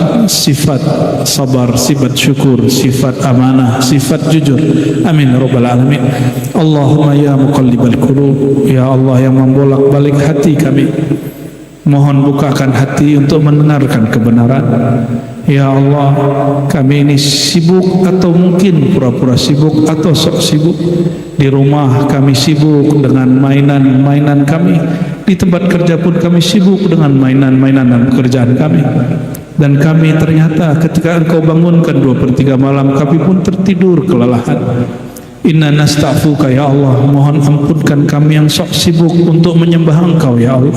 sabar, sifat syukur, sifat amanah, sifat jujur. Amin rabbal alamin. Allahumma ya muqallibal qulub, ya Allah yang membolak-balik hati kami, mohon bukakan hati untuk mendengarkan kebenaran. Ya Allah, kami ini sibuk atau mungkin pura-pura sibuk atau sok sibuk. Di rumah kami sibuk dengan mainan-mainan kami. Di tempat kerja pun kami sibuk dengan mainan-mainan dan pekerjaan kami. Dan kami ternyata ketika Engkau bangunkan 2/3 malam, kami pun tertidur kelelahan. Inna nasta'fuka ya Allah, mohon ampunkan kami yang sok sibuk untuk menyembah Engkau ya Allah.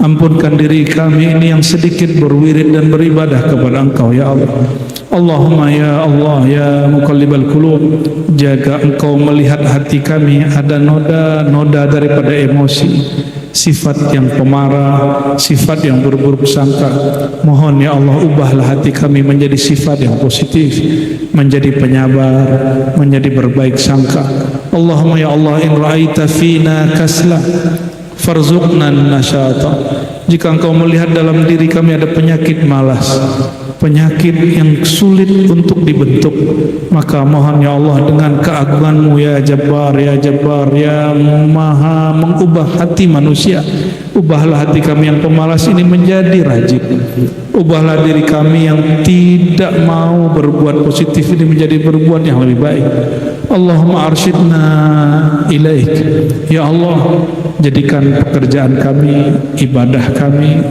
Ampunkan diri kami ini yang sedikit berwirid dan beribadah kepada Engkau ya Allah. Allahumma ya Allah ya muqallibal qulub, jaga Engkau melihat hati kami ada noda-noda daripada emosi, sifat yang pemarah, sifat yang berburuk sangka. Mohon ya Allah, ubahlah hati kami menjadi sifat yang positif, menjadi penyabar, menjadi berbaik sangka. Allahumma ya Allah, in ra'aita fina kasla farzuqna nasyata. Jika Engkau melihat dalam diri kami ada penyakit malas, penyakit yang sulit untuk dibentuk, maka mohon ya Allah dengan keagungan-Mu ya Jabbar ya Maha mengubah hati manusia, ubahlah hati kami yang pemalas ini menjadi rajin. Ubahlah diri kami yang tidak mau berbuat positif ini menjadi berbuat yang lebih baik. Allahumma arsyidna ilaik. Ya Allah, jadikan pekerjaan kami, ibadah kami,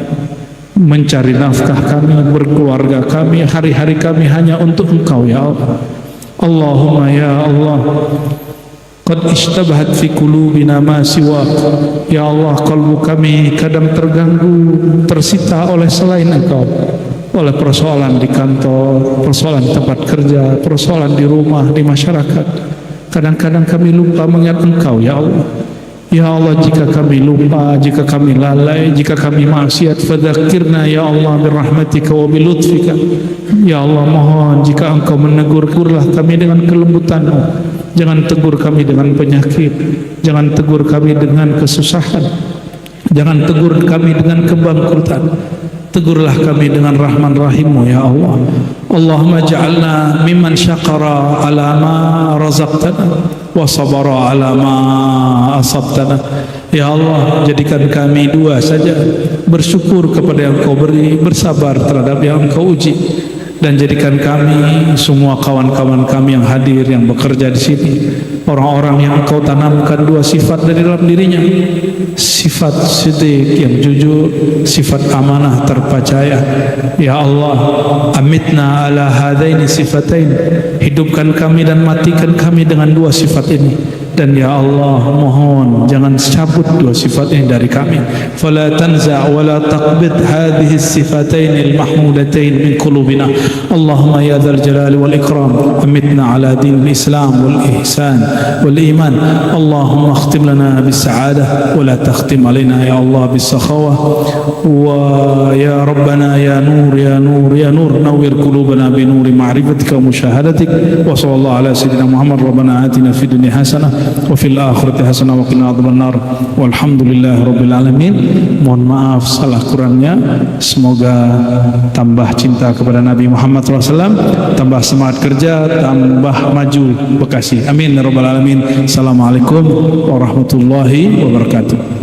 mencari nafkah kami, berkeluarga kami, hari-hari kami hanya untuk Engkau ya Allah. Allahumma ya Allah, qad ishtabahat fi qulubina ma siwak. Ya Allah, kalbu kami kadang terganggu, tersita oleh selain Engkau, oleh persoalan di kantor, persoalan tempat kerja, persoalan di rumah, di masyarakat. Kadang-kadang kami lupa mengingat Engkau ya Allah. Ya Allah, jika kami lupa, jika kami lalai, jika kami maksiat, fadzakirna ya Allah birahmatika wa bilutfika. Ya Allah, mohon jika Engkau menegur, tegurlah kami dengan kelembutan-Mu. Jangan tegur kami dengan penyakit, jangan tegur kami dengan kesusahan, jangan tegur kami dengan kebangkrutan. Tegurlah kami dengan rahman rahim-Mu ya Allah. Allahumma ja'alna mimman syakara ala ma razaqtana wa sabara ala ma asabtana. Ya Allah, jadikan kami 2 saja, bersyukur kepada yang Engkau beri, bersabar terhadap yang Engkau uji. dan jadikan kami semua kawan-kawan kami yang hadir, yang bekerja di sini, orang-orang yang Engkau tanamkan dua sifat dari dalam dirinya, sifat siddiq yang jujur, sifat amanah terpercaya. Ya Allah, amitna ala hadaini sifatain, hidupkan kami dan matikan kami dengan dua sifat ini. Dan ya Allah, mohon jangan cabut dua sifat ini dari kami. Fala tanza' wa la taqbid hadhihi sifatain al-mahmudatain min qulubina. Allahumma ya dzal jalali wal ikram, amitna ala din al-islam wal ihsan wal iman. Allahumma akhtim lana bis sa'adah wa la takhtim alaina ya Allah bis sakhawah. Wa ya rabbana ya nur ya nur ya nur, nawwir qulubana bi nuri ma'rifatika wa musyahadatik. Wa sallallahu ala sayyidina Muhammad. Rabbana atina fid dunya hasanah wa fil akhirati hasanah wa qina adzabannar. Walhamdulillahi rabbil alamin. Mohon maaf salah kurangnya. Semoga tambah cinta kepada Nabi Muhammad SAW, tambah semangat kerja, tambah maju Bekasi. Amin ya rabbal alamin. Assalamualaikum warahmatullahi wabarakatuh.